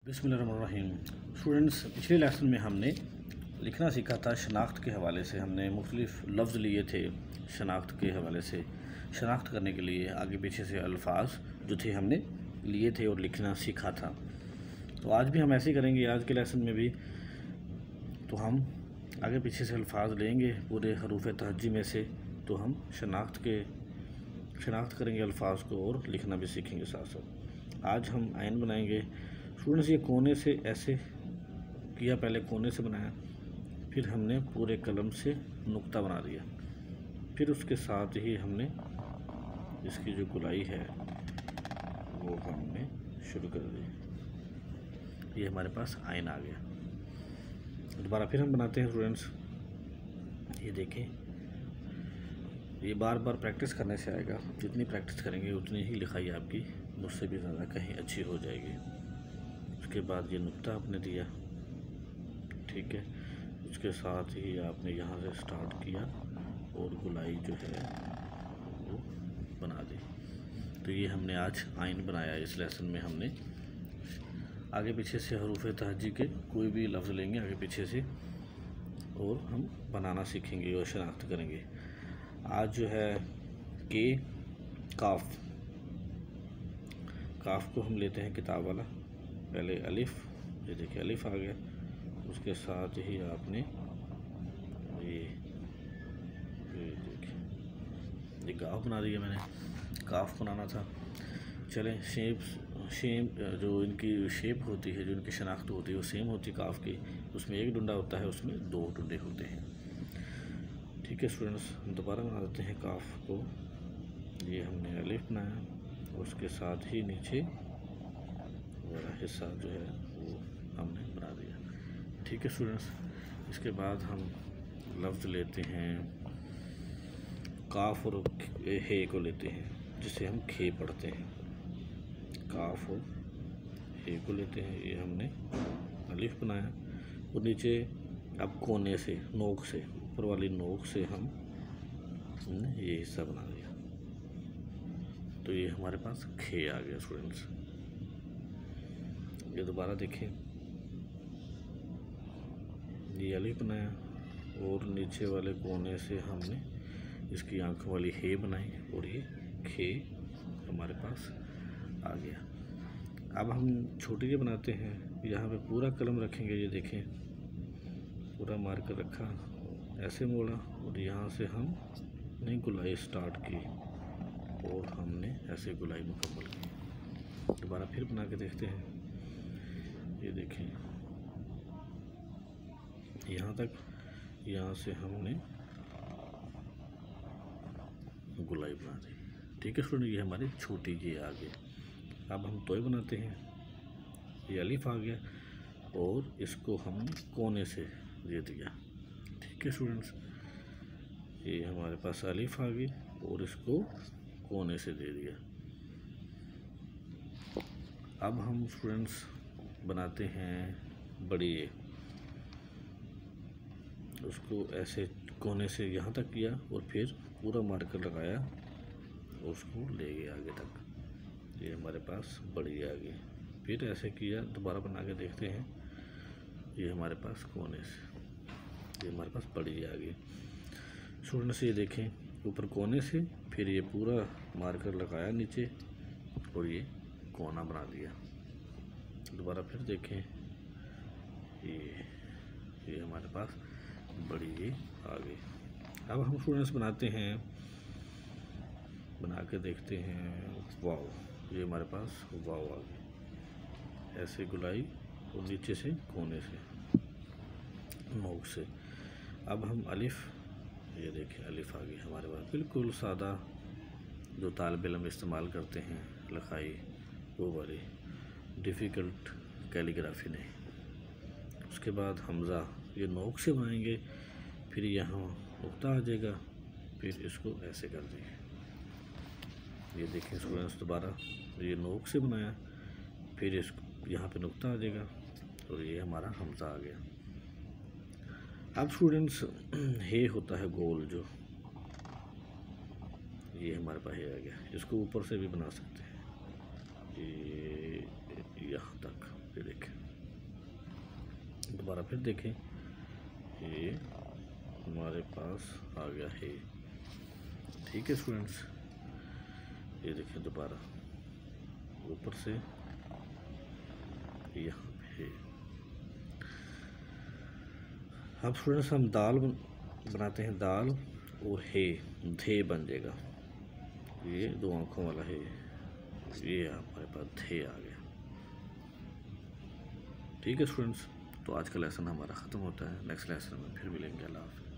बिस्मिल्लाहिर्रहमानिर्रहीम। स्टूडेंट्स, पिछले लेसन में हमने लिखना सीखा था। शनाख्त के हवाले से हमने मुख्तलिफ़ लफ्ज़ लिए थे। शनाख्त के हवाले से शनाख्त करने के लिए आगे पीछे से अल्फाज जो थे हमने लिए थे और लिखना सीखा था। तो आज भी हम ऐसे ही करेंगे। आज के लेसन में भी तो हम आगे पीछे से अल्फाज लेंगे पूरे हरूफ तहज्जी में से, तो हम शनाख्त करेंगे अल्फाज को और लिखना भी सीखेंगे साथ साथ। आज हम आयन बनाएंगे। स्टूडेंट्स, ये कोने से ऐसे किया, पहले कोने से बनाया, फिर हमने पूरे कलम से नुक्ता बना दिया, फिर उसके साथ ही हमने इसकी जो गुलाई है वो हमने शुरू कर दी। ये हमारे पास आयन आ गया। दोबारा फिर हम बनाते हैं स्टूडेंट्स। ये देखें, ये बार बार प्रैक्टिस करने से आएगा। जितनी प्रैक्टिस करेंगे उतनी ही लिखाई आपकी मुझसे भी ज़्यादा कहीं अच्छी हो जाएगी। उसके बाद ये नुक्ता आपने दिया, ठीक है। उसके साथ ही आपने यहाँ से स्टार्ट किया और गुलाई जो है वो बना दी। तो ये हमने आज आयन बनाया। इस लेसन में हमने आगे पीछे से हरूफ तहज्जी के कोई भी लफ्ज़ लेंगे आगे पीछे से और हम बनाना सीखेंगे और शनाख्त करेंगे। आज जो है के काफ को हम लेते हैं किताब वाला। पहले अलिफ, ये देखिए अलिफ आ गया। उसके साथ ही आपने ये देखिए ये काफ बना दिया। मैंने काफ बनाना था। चलें, शेप जो इनकी शेप होती है, जो इनकी शनाख्त होती है वो सेम होती है काफ की। उसमें एक डंडा होता है, उसमें दो डंडे होते हैं, ठीक है स्टूडेंट्स। हम दोबारा बना देते हैं काफ को। ये हमने अलिफ बनाया, उसके साथ ही नीचे वाला हिस्सा जो है वो हमने बना दिया, ठीक है स्टूडेंट्स। इसके बाद हम लफ्ज़ लेते हैं काफ और हे को लेते हैं, जिसे हम खे पढ़ते हैं। काफ और हे को लेते हैं। ये हमने अलिफ बनाया और नीचे अब कोने से, नोक से, ऊपर वाली नोक से हमने ये हिस्सा बना दिया। तो ये हमारे पास खे आ गया स्टूडेंट्स। ये दोबारा देखें, ये अलिफ बनाया और नीचे वाले कोने से हमने इसकी आंखों वाली हे बनाई और ये खे हमारे पास आ गया। अब हम छोटे के बनाते हैं। यहाँ पे पूरा कलम रखेंगे। ये देखें, पूरा मार्कर रखा, ऐसे मोड़ा और यहाँ से हमने गुलाई स्टार्ट की और हमने ऐसे गुलाई मुकम्मल की। दोबारा फिर बना के देखते हैं। ये देखें, यहाँ तक, यहाँ से हमने गुलाई बना दी, ठीक है स्टूडेंट। ये हमारी छोटी ये आ गई। अब हम तोय बनाते हैं। ये अलिफ आ गया और इसको हम कोने से दे दिया, ठीक है स्टूडेंट्स। ये हमारे पास अलिफ आ गई और इसको कोने से दे दिया। अब हम स्टूडेंट्स बनाते हैं बड़ी ए। उसको ऐसे कोने से यहाँ तक किया और फिर पूरा मार्कर लगाया और उसको ले गए आगे तक। ये हमारे पास बड़ी आ गई। फिर ऐसे किया, दोबारा बना के देखते हैं। ये हमारे पास कोने से, ये हमारे पास बड़ी आ गई। स्टूडेंट्स, ये देखें, ऊपर कोने से, फिर ये पूरा मार्कर लगाया नीचे और ये कोना बना दिया। दोबारा फिर देखें, ये हमारे पास बड़ी ये आ गई। अब हम स्टूडेंट्स बनाते हैं, बना के देखते हैं। वाव, ये हमारे पास वाव आ गई। ऐसे गुलाई और नीचे से कोने से, नोक से। अब हम अलिफ, ये देखें अलिफ आ गई हमारे पास। बिल्कुल सादा जो तालिब इल्म इस्तेमाल करते हैं लिखाई, वो वाली डिफ़िकल्ट कैलीग्राफी नहीं। उसके बाद हमज़ा, ये नोक से बनाएंगे, फिर यहाँ नुक्ता आ जाएगा, फिर इसको ऐसे कर देंगे। ये देखें स्टूडेंट्स, दोबारा ये नोक से बनाया, फिर इसको यहाँ पे नुक्ता आ जाएगा और ये हमारा हमज़ा आ गया। अब स्टूडेंट्स, हे होता है गोल जो, ये हमारे पास हे आ गया। इसको ऊपर से भी बना सकते हैं, ये यहाँ तक, ये देखें। दोबारा फिर देखें, ये हमारे पास आ गया है। ठीक है स्टूडेंट्स, ये देखें दोबारा ऊपर से यहाँ पे। अब स्टूडेंट्स हम दाल बनाते हैं, दाल और हे, धे बन जाएगा। ये 2 आँखों वाला है, ये हमारे पास धे आ गया। ठीक है स्टूडेंट्स, तो आज का लेसन हमारा ख़त्म होता है। नेक्स्ट लेसन में फिर मिलेंगे। अल्लाह हाफ़िज़।